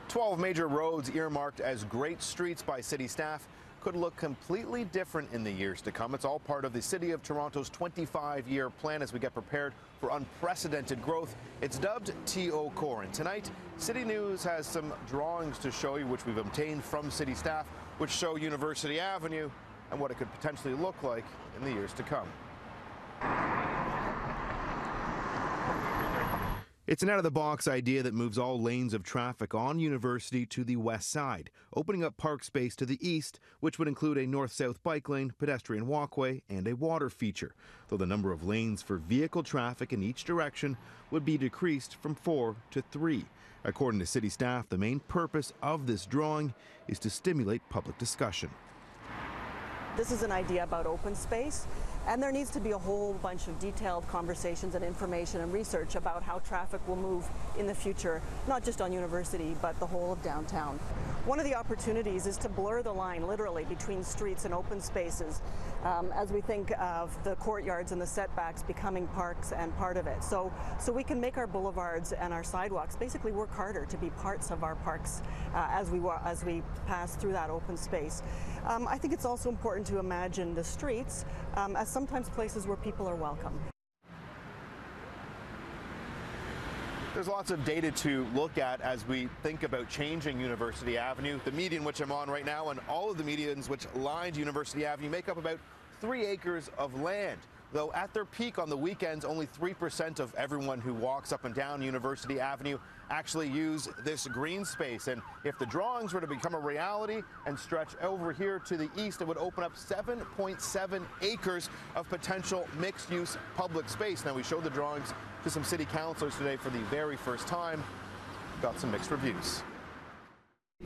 12 major roads earmarked as great streets by city staff could look completely different in the years to come. It's all part of the City of Toronto's 25-year plan as we get prepared for unprecedented growth. It's dubbed TO Core. And tonight, City News has some drawings to show you, which we've obtained from city staff, which show University Avenue and what it could potentially look like in the years to come. It's an out-of-the-box idea that moves all lanes of traffic on University to the west side, opening up park space to the east, which would include a north-south bike lane, pedestrian walkway, and a water feature, though the number of lanes for vehicle traffic in each direction would be decreased from 4 to 3. According to city staff, the main purpose of this drawing is to stimulate public discussion. This is an idea about open space, and there needs to be a whole bunch of detailed conversations and information and research about how traffic will move in the future, not just on University, but the whole of downtown. One of the opportunities is to blur the line, literally, between streets and open spaces as we think of the courtyards and the setbacks becoming parks and part of it. So we can make our boulevards and our sidewalks basically work harder to be parts of our parks as we pass through that open space. I think it's also important to imagine the streets as sometimes places where people are welcome. There's lots of data to look at as we think about changing University Avenue. The median which I'm on right now and all of the medians which lined University Avenue make up about 3 acres of land. Though at their peak on the weekends, only 3% of everyone who walks up and down University Avenue actually use this green space. And if the drawings were to become a reality and stretch over here to the east, it would open up 7.7 acres of potential mixed-use public space. Now, we showed the drawings to some city councilors today for the very first time. Got some mixed reviews.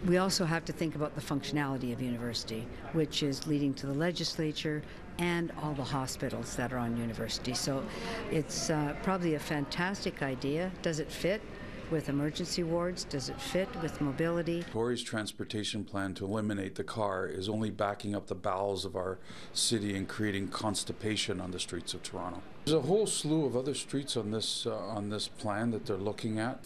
We also have to think about the functionality of University, which is leading to the legislature and all the hospitals that are on University. So it's probably a fantastic idea. Does it fit with emergency wards? Does it fit with mobility? Tory's transportation plan to eliminate the car is only backing up the bowels of our city and creating constipation on the streets of Toronto. There's a whole slew of other streets on this plan that they're looking at.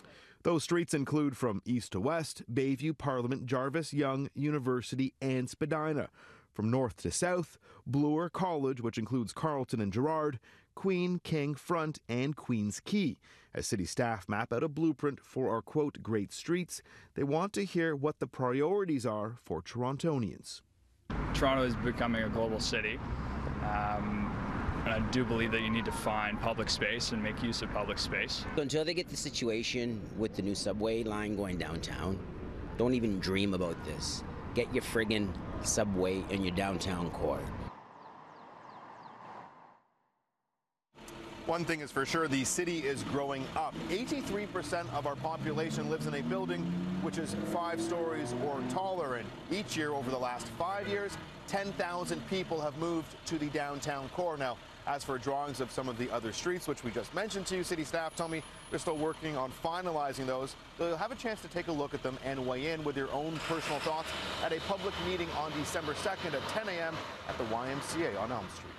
Those streets include from east to west, Bayview, Parliament, Jarvis, Yonge, University, and Spadina. From north to south, Bloor, College, which includes Carleton and Gerrard, Queen, King, Front, and Queen's Quay. As city staff map out a blueprint for our, quote, great streets, they want to hear what the priorities are for Torontonians. Toronto is becoming a global city. And I do believe that you need to find public space and make use of public space. Until they get the situation with the new subway line going downtown, don't even dream about this. Get your friggin' subway in your downtown core. One thing is for sure, the city is growing up. 83% of our population lives in a building which is 5 stories or taller, and each year over the last 5 years, 10,000 people have moved to the downtown core. Now, as for drawings of some of the other streets, which we just mentioned to you, city staff tell me they're still working on finalizing those. They'll have a chance to take a look at them and weigh in with their own personal thoughts at a public meeting on December 2nd at 10 a.m. at the YMCA on Elm Street.